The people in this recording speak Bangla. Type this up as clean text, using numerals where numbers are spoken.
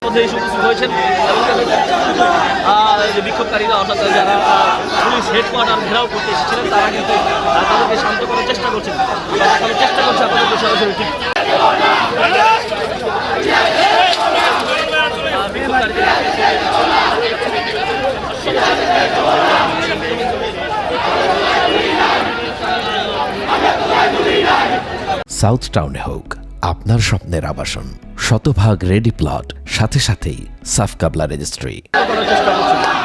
মধ্যে এসে উপস্থিত হয়েছেন এবং যে বিক্ষোভকারীরা অর্থাৎ যারা পুলিশ হেডকোয়ার্টার ঘেরাও করতে এসেছিলেন তারা কিন্তু তাদেরকে শান্ত করার চেষ্টা করছেন। তারা চেষ্টা করছে আপনাদেরকে সরাসরি ঠিক সাউথ টাউনে হোক আপনার স্বপ্নের আবাসন, শতভাগ রেডি প্লট, সাথে সাথেই সাফ কাবলা রেজিস্ট্রি। করার চেষ্টা করছেন।